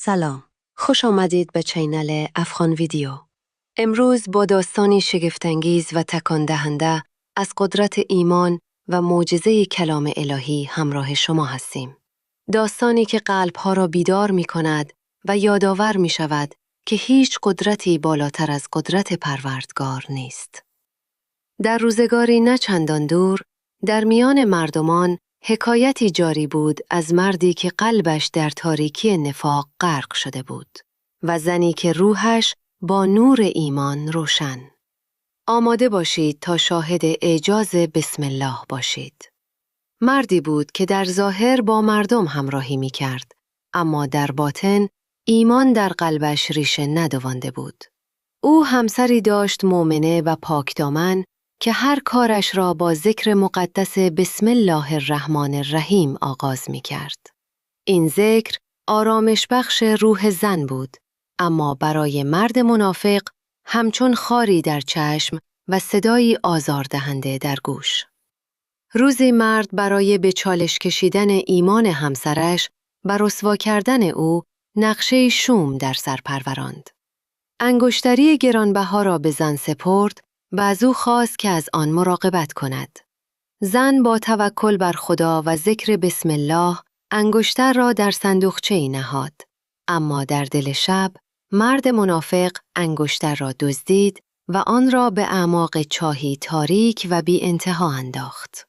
سلام. خوش آمدید به چینل افغان ویدیو. امروز با داستانی شگفت‌انگیز و تکان دهنده از قدرت ایمان و معجزه کلام الهی همراه شما هستیم. داستانی که قلب‌ها را بیدار می‌کند و یادآور می‌شود که هیچ قدرتی بالاتر از قدرت پروردگار نیست. در روزگاری نه چندان دور، در میان مردمان حکایتی جاری بود از مردی که قلبش در تاریکی نفاق غرق شده بود و زنی که روحش با نور ایمان روشن. آماده باشید تا شاهد اعجاز بسم الله باشید. مردی بود که در ظاهر با مردم همراهی می کرد، اما در باطن ایمان در قلبش ریشه ندوانده بود. او همسری داشت مؤمنه و پاکدامن که هر کارش را با ذکر مقدس بسم الله الرحمن الرحیم آغاز می کرد. این ذکر آرامش بخش روح زن بود، اما برای مرد منافق همچون خاری در چشم و صدایی آزاردهنده در گوش. روزی مرد برای به چالش کشیدن ایمان همسرش و رسوا کردن او نقشه شوم در سر پروراند. انگشتری گرانبها را به زن سپرد و از او خواست که از آن مراقبت کند. زن با توکل بر خدا و ذکر بسم الله انگشتر را در صندوقچه‌ای نهاد، اما در دل شب مرد منافق انگشتر را دزدید و آن را به اعماق چاهی تاریک و بی انتها انداخت.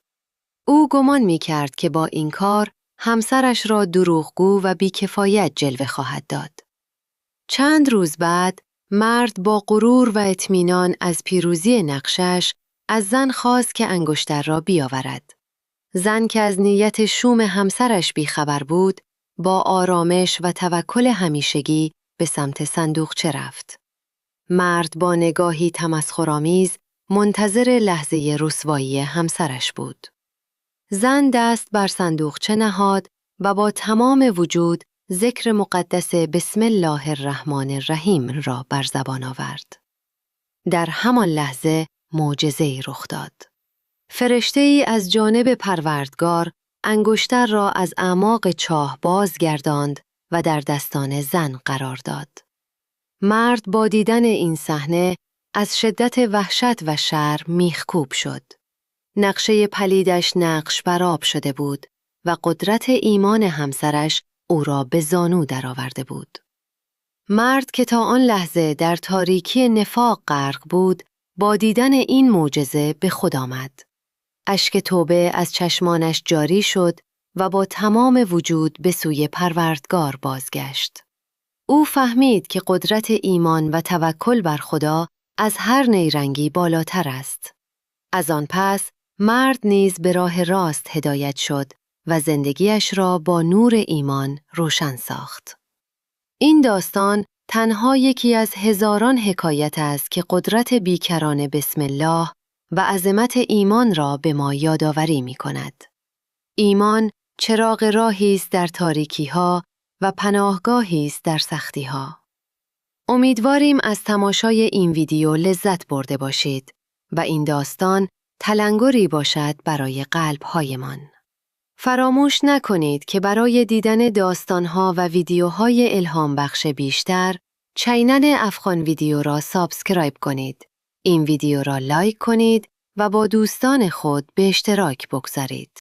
او گمان می کرد که با این کار همسرش را دروغگو و بیکفایت جلوه خواهد داد. چند روز بعد مرد با غرور و اطمینان از پیروزی نقشش از زن خواست که انگشتر را بیاورد. زن که از نیت شوم همسرش بیخبر بود، با آرامش و توکل همیشگی به سمت صندوقچه رفت. مرد با نگاهی تمسخرآمیز منتظر لحظه رسوایی همسرش بود. زن دست بر صندوقچه نهاد و با تمام وجود ذکر مقدس بسم الله الرحمن الرحیم را بر زبان آورد. در همان لحظه معجزه‌ای رخ داد. فرشته‌ای از جانب پروردگار انگشتر را از اعماق چاه بازگرداند و در دستان زن قرار داد. مرد با دیدن این صحنه از شدت وحشت و شرم میخکوب شد. نقشه پلیدش نقش بر آب شده بود و قدرت ایمان همسرش او را به زانو درآورده بود. مرد که تا آن لحظه در تاریکی نفاق غرق بود، با دیدن این معجزه به خود آمد. اشک توبه از چشمانش جاری شد و با تمام وجود به سوی پروردگار بازگشت. او فهمید که قدرت ایمان و توکل بر خدا از هر نیرنگی بالاتر است. از آن پس مرد نیز به راه راست هدایت شد و زندگیش را با نور ایمان روشن ساخت. این داستان تنها یکی از هزاران حکایت است که قدرت بیکران بسم الله و عظمت ایمان را به ما یادآوری می‌کند. ایمان چراغ راهی است در تاریکی‌ها و پناهگاهی است در سختی‌ها. امیدواریم از تماشای این ویدیو لذت برده باشید و این داستان تلنگری باشد برای قلب‌هایمان. فراموش نکنید که برای دیدن داستان‌ها و ویدیوهای الهام بخش بیشتر، چینل افغان ویدیو را سابسکرایب کنید. این ویدیو را لایک کنید و با دوستان خود به اشتراک بگذارید.